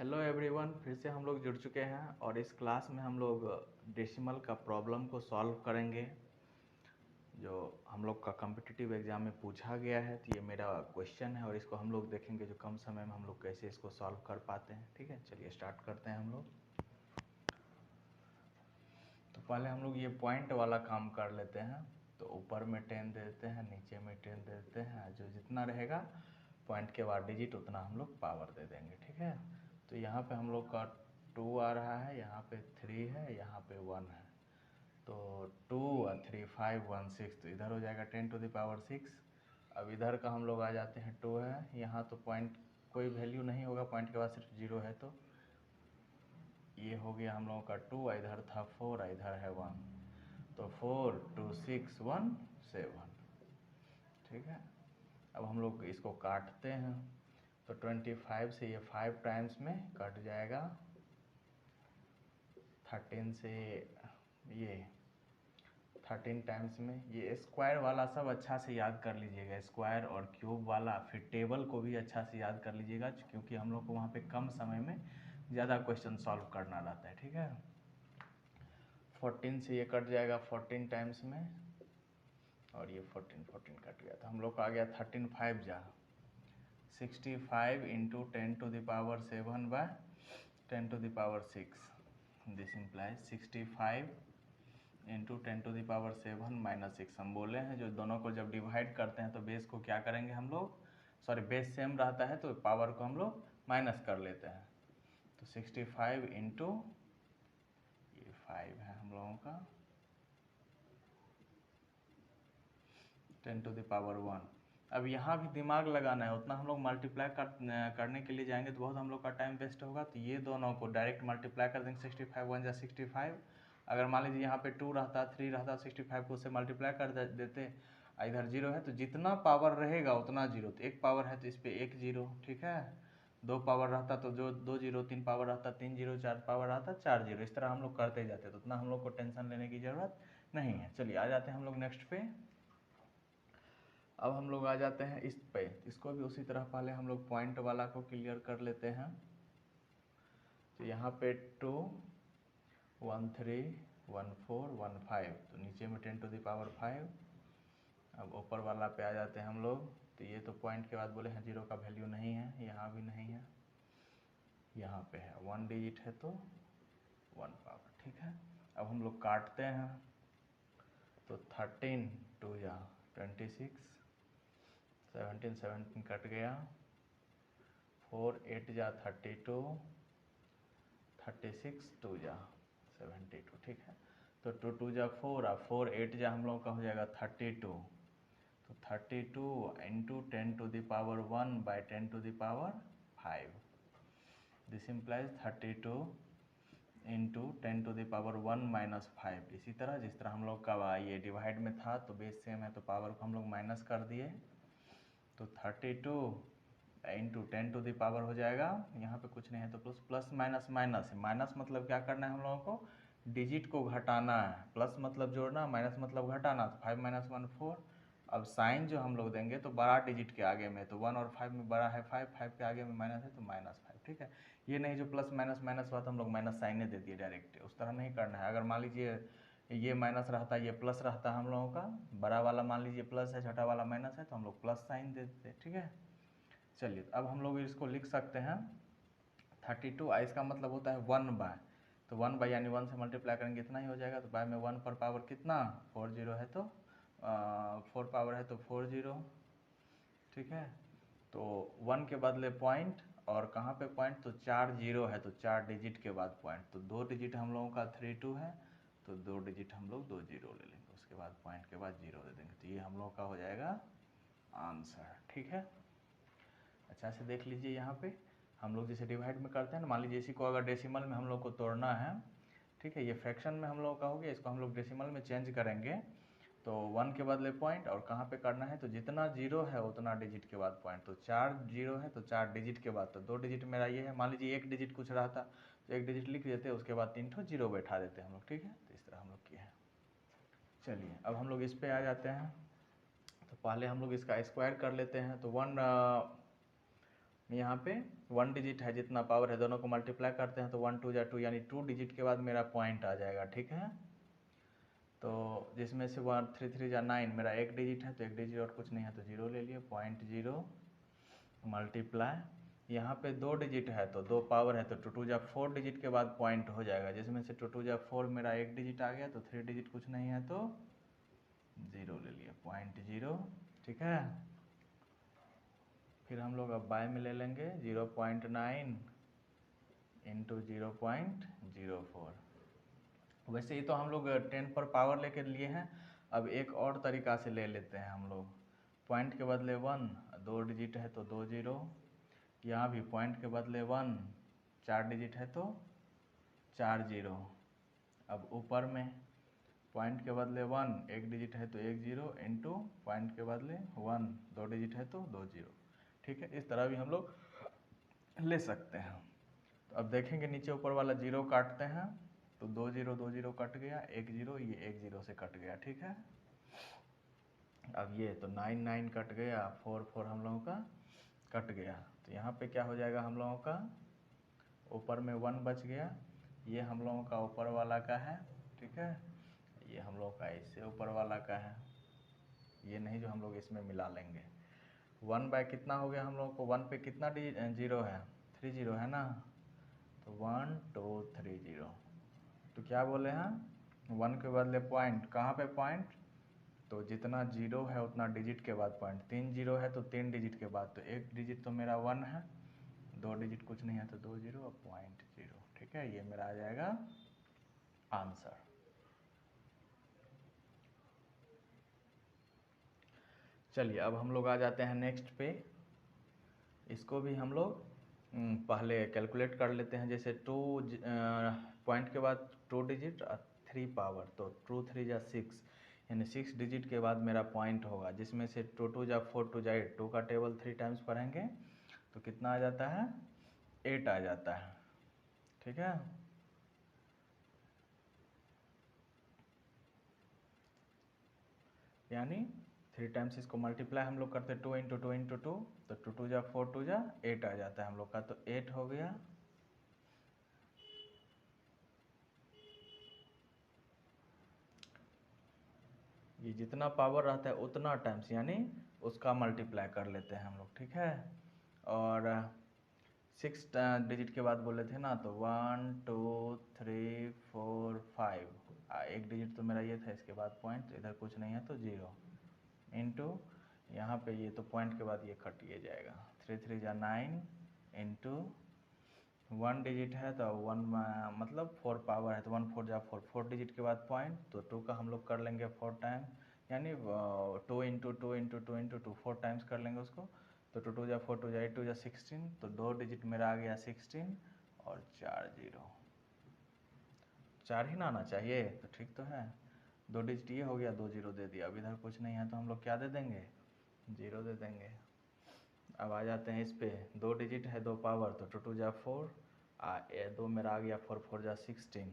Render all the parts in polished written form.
Hello everyone, फिर से हम लोग जुड़ चुके हैं और इस क्लास में हम लोग डेसिमल का प्रॉब्लम को सॉल्व करेंगे जो हम लोग का कॉम्पिटिटिव एग्जाम में पूछा गया है। तो ये मेरा क्वेश्चन है और इसको हम लोग देखेंगे जो कम समय में हम लोग कैसे इसको सॉल्व कर पाते हैं। ठीक है, चलिए स्टार्ट करते हैं हम लोग। तो पहले हम लोग ये पॉइंट वाला काम कर लेते हैं। तो ऊपर में 10 दे देते हैं, नीचे में 10 दे देते हैं। जो जितना रहेगा पॉइंट के बाद डिजिट उतना हम लोग पावर दे देंगे। ठीक है, तो यहाँ पे हम लोग का 2 आ रहा है, यहाँ पे 3 है, यहाँ पे 1 है। तो 2 और 3 5 1 6, तो इधर हो जाएगा 10 टू द पावर 6। अब इधर का हम लोग आ जाते हैं 2 है, यहाँ तो पॉइंट कोई वैल्यू नहीं होगा, पॉइंट के बाद सिर्फ 0 है। तो ये हो गया हम लोगों का 2, इधर था 4, इधर है 1। तो 4 2 6 1 7। ठीक है, अब हम लोग इसको काटते हैं। तो 25 से ये 5 टाइम्स में कट जाएगा। 13 से ये 13 टाइम्स में। ये स्क्वायर वाला सब अच्छा से याद कर लीजिएगा, स्क्वायर और क्यूब वाला। फिर टेबल को भी अच्छा से याद कर लीजिएगा, क्योंकि हम लोग को वहाँ पे कम समय में ज़्यादा क्वेश्चन सॉल्व करना रहता है। ठीक है, 14 से ये कट जाएगा 14 टाइम्स में, और ये 14 कट गया। तो हम लोग का आ गया 13 5 जा 65 into 10 to the power 7 by 10 to the power 6। This implies 65 into 10 to the power 7 minus 6। हम बोले हैं जो दोनों को जब डिवाइड करते हैं तो बेस को क्या करेंगे हम लोग, सॉरी बेस सेम रहता है तो पावर को हम लोग माइनस कर लेते हैं। तो 65 इंटू ये 5 है हम लोगों का 10 टू द पावर 1। अब यहाँ भी दिमाग लगाना है, उतना हम लोग मल्टीप्लाई करने के लिए जाएंगे तो बहुत हम लोग का टाइम वेस्ट होगा। तो ये दोनों को डायरेक्ट मल्टीप्लाई कर देंगे। 65 1 जा 65। अगर मान लीजिए यहाँ पे 2 रहता, 3 रहता, 65 को उससे मल्टीप्लाई कर देते। इधर 0 है तो जितना पावर रहेगा उतना 0। तो एक पावर है तो इस पर 1 0। ठीक है, 2 पावर रहता तो जो 2 0, 3 पावर रहता 3 0, 4 पावर रहता 4 0। इस तरह हम लोग करते जाते, तो उतना हम लोग को टेंशन लेने की ज़रूरत नहीं है। चलिए आ जाते हैं हम लोग नेक्स्ट पे। अब हम लोग आ जाते हैं इस पे। इसको भी उसी तरह पहले हम लोग पॉइंट वाला को क्लियर कर लेते हैं। तो यहाँ पे 2 1 3 1 4 1 5, तो नीचे में 10 टू द पावर 5। अब ऊपर वाला पे आ जाते हैं हम लोग। तो ये तो पॉइंट के बाद बोले हैं 0 का वैल्यू नहीं है, यहाँ भी नहीं है, यहाँ पे है 1 डिजिट है तो 1 पावर। ठीक है, अब हम लोग काटते हैं। तो 13 2 या 26, 17 17 कट गया, 4 8 जा 32, 36 2 जा 72। ठीक है, तो 2 2 जा 4 और 4 8 जा हम लोग का हो जाएगा 32। तो 32 into 10 to the power 1 by 10 to the power 5। This implies 32 into 10 to the power 1 minus 5। इसी तरह जिस तरह हम लोग का ये डिवाइड में था तो बेस सेम है तो पावर को हम लोग माइनस कर दिए। तो 32 इंटू 10 टू द पावर हो जाएगा, यहाँ पे कुछ नहीं है तो प्लस प्लस माइनस माइनस है। माइनस मतलब क्या करना है हम लोगों को, डिजिट को घटाना है। प्लस मतलब जोड़ना, माइनस मतलब घटाना। तो 5 माइनस 1 4। अब साइन जो हम लोग देंगे तो बड़ा डिजिट के आगे में, तो 1 और 5 में बड़ा है 5, 5 के आगे में माइनस है तो माइनस 5। ठीक है, ये नहीं जो प्लस माइनस माइनस हुआ तो हम लोग माइनस साइने दे दिए डायरेक्ट, उस तरह नहीं करना है। अगर मान लीजिए ये माइनस रहता, ये प्लस रहता हम लोगों का, बड़ा वाला मान लीजिए प्लस है, छोटा वाला माइनस है, तो हम लोग प्लस साइन दे देते। ठीक है, चलिए अब हम लोग इसको लिख सकते हैं 32। इसका मतलब होता है 1 बाय, तो 1 बाय यानी 1 से मल्टीप्लाई करेंगे इतना ही हो जाएगा। तो बाय में 1 पर पावर कितना 4 0 है, तो 4 पावर है तो 4 0। ठीक है, तो 1 के बदले पॉइंट, और कहाँ पे पॉइंट, तो 4 0 है तो 4 डिजिट के बाद पॉइंट। तो 2 डिजिट हम लोगों का 3 2 है, तो 2 डिजिट हम लोग 2 0 ले लेंगे, उसके बाद पॉइंट के बाद 0 दे देंगे। तो ये हम लोग का हो जाएगा आंसर। ठीक है, अच्छा से देख लीजिए। यहाँ पे हम लोग जैसे डिवाइड में करते हैं ना, मान लीजिए इसी को अगर डेसिमल में हम लोग को तोड़ना है, ठीक है, ये फ्रैक्शन में हम लोग का हो गया, इसको हम लोग डेसिमल में चेंज करेंगे। तो 1 के बदले पॉइंट, और कहाँ पे करना है, तो जितना 0 है उतना डिजिट के बाद पॉइंट। तो 4 0 है तो 4 डिजिट के बाद, तो 2 डिजिट मेरा ये है। मान लीजिए 1 डिजिट कुछ रहता तो 1 डिजिट लिख देते, उसके बाद 3 ठो 0 बैठा देते हम लोग। ठीक है, तो इस तरह हम लोग किए हैं। चलिए अब हम लोग इस पर आ जाते हैं। तो पहले हम लोग इसका स्क्वायर कर लेते हैं। तो यहाँ पे 1 डिजिट है, जितना पावर है दोनों को मल्टीप्लाई करते हैं तो 1 2 जा 2, यानी 2 डिजिट के बाद मेरा पॉइंट आ जाएगा, ठीक है। तो जिसमें से 1 3 3 जा 9, मेरा एक डिजिट है तो एक डिजिट और कुछ नहीं है तो 0 ले लिए, 0.0 मल्टीप्लाई, यहाँ पे 2 डिजिट है तो 2 पावर है तो 2 2 जा 4 डिजिट के बाद पॉइंट हो जाएगा, जिसमें से 2 2 जा 4 मेरा एक डिजिट आ गया तो 3 डिजिट कुछ नहीं है तो 0 ले लिए, 0.0, ठीक है। फिर हम लोग अब बाय में ले लेंगे 0.9 इंटू 0.04। वैसे ही तो हम लोग 10 पर पावर लेकर लिए हैं, अब एक और तरीका से ले लेते हैं हम लोग। पॉइंट के बदले 1, 2 डिजिट है तो 2 0, यहाँ भी पॉइंट के बदले 1, 4 डिजिट है तो 4 0। अब ऊपर में पॉइंट के बदले 1, एक डिजिट है तो 1 0, इंटू पॉइंट के बदले 1, 2 डिजिट है तो 2 0, ठीक है। इस तरह भी हम लोग ले सकते हैं। तो अब देखेंगे नीचे ऊपर वाला 0 काटते हैं तो 2 0 कट गया, 1 0, ये 1 0 से कट गया, ठीक है। अब ये तो 9 9 कट गया, 4 4 हम लोगों का कट गया, तो यहाँ पे क्या हो जाएगा हम लोगों का, ऊपर में 1 बच गया, ये हम लोगों का ऊपर वाला का है, ठीक है। ये हम लोग का इससे ऊपर वाला का है, ये नहीं जो हम लोग इसमें मिला लेंगे। 1 बाय कितना हो गया हम लोग को, 1 पे कितना 0 है, 3 0 है ना, तो 1 2 3 0। तो क्या बोले हैं, 1 के बदले पॉइंट, कहाँ पे पॉइंट, तो जितना 0 है उतना डिजिट के बाद पॉइंट, 3 0 है तो 3 डिजिट के बाद, तो एक डिजिट तो मेरा 1 है, 2 डिजिट कुछ नहीं है तो 2 0 और 0.0, ठीक है। ये मेरा आ जाएगा आंसर। चलिए अब हम लोग आ जाते हैं नेक्स्ट पे, इसको भी हम लोग पहले कैलकुलेट कर लेते हैं। जैसे 2 पॉइंट के बाद 2 डिजिट और 3 पावर, तो 2 3 जा 6, यानी 6 डिजिट के बाद मेरा पॉइंट होगा, जिसमें से 2 2 जा 4 2 जा 8, 2 का टेबल 3 टाइम्स पढ़ेंगे तो कितना आ जाता है, 8 आ जाता है, ठीक है। यानी 3 टाइम्स इसको मल्टीप्लाई हम लोग करते 2 इंटू 2 इंटू 2, तो 2 2 जा 4 2 जा 8 आ जाता है हम लोग का, तो 8 हो गया। ये जितना पावर रहता है उतना टाइम्स, यानी उसका मल्टीप्लाई कर लेते हैं हम लोग, ठीक है। और 6 डिजिट के बाद बोले थे ना, तो 1 2 3 4 5, एक डिजिट तो मेरा ये था, इसके बाद पॉइंट, तो इधर कुछ नहीं है तो 0, इंटू यहाँ पे ये तो पॉइंट के बाद ये कट ये जाएगा, 3 3 जा 9, इंटू 1 डिजिट है तो 1 मतलब 4 पावर है तो 1 4 जा 4, 4 डिजिट के बाद पॉइंट, तो 2 का हम लोग कर लेंगे 4 टाइम, यानी 2 इंटू 2 इंटू 2 इंटू 2, 4 टाइम्स कर लेंगे उसको, तो 2 2 जा 4 2 जा 8 2 जा 16, तो 2 डिजिट मेरा आ गया 16 और 4 0, 4 ही ना आना चाहिए, तो ठीक तो है, 2 डिजिट ये हो गया, 2 0 दे दिया, अब इधर कुछ नहीं है तो हम लोग क्या दे देंगे, 0 दे देंगे। अब आ जाते हैं इस पे, 2 डिजिट है 2 पावर, तो 2 2 जा 4, 2 मेरा आ गया 4 4 जा 16,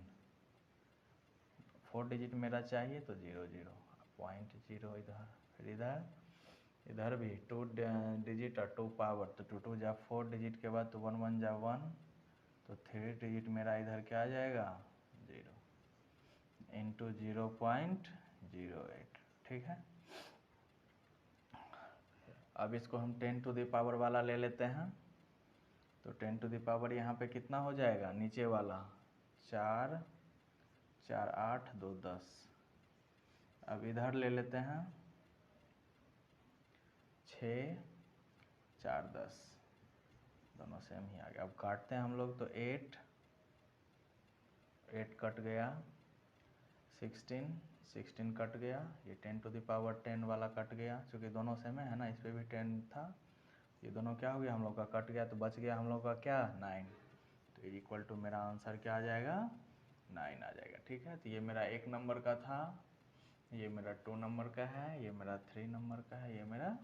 4 डिजिट मेरा चाहिए तो 0 0, 0.0 इधर, फिर इधर भी 2 डिजिट और 2 पावर, तो 2 2 जा 4 डिजिट के बाद तो 1 1 जा 1, तो 3 डिजिट मेरा इधर क्या आ जाएगा, 0 इंटू 0.08, ठीक है। अब इसको हम 10 टू द पावर वाला ले लेते हैं, तो 10 टू द पावर यहाँ पे कितना हो जाएगा, नीचे वाला 4 4 8 2 10, अब इधर ले लेते हैं 6 4 10, दोनों सेम ही आ गया। अब काटते हैं हम लोग, तो 8 कट गया, 16 कट गया, ये 10 टू द पावर 10 वाला कट गया, क्योंकि दोनों सेम है ना, इस पर भी 10 था, ये दोनों क्या हो गया हम लोग का, कट गया, तो बच गया हम लोग का क्या, 9, तो इक्वल टू मेरा आंसर क्या आ जाएगा, 9 आ जाएगा, ठीक है। तो ये मेरा 1 नंबर का था, ये मेरा 2 नंबर का है, ये मेरा 3 नंबर का है, ये मेरा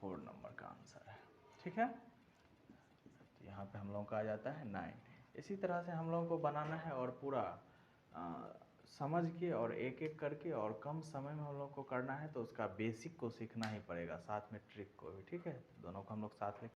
4 नंबर का आंसर है, ठीक है। तो यहाँ पे हम लोगों का आ जाता है 9। इसी तरह से हम लोगों को बनाना है, और पूरा समझ के और एक एक करके और कम समय में हम लोग को करना है, तो उसका बेसिक को सीखना ही पड़ेगा, साथ में ट्रिक को भी, ठीक है। दोनों को हम लोग साथ में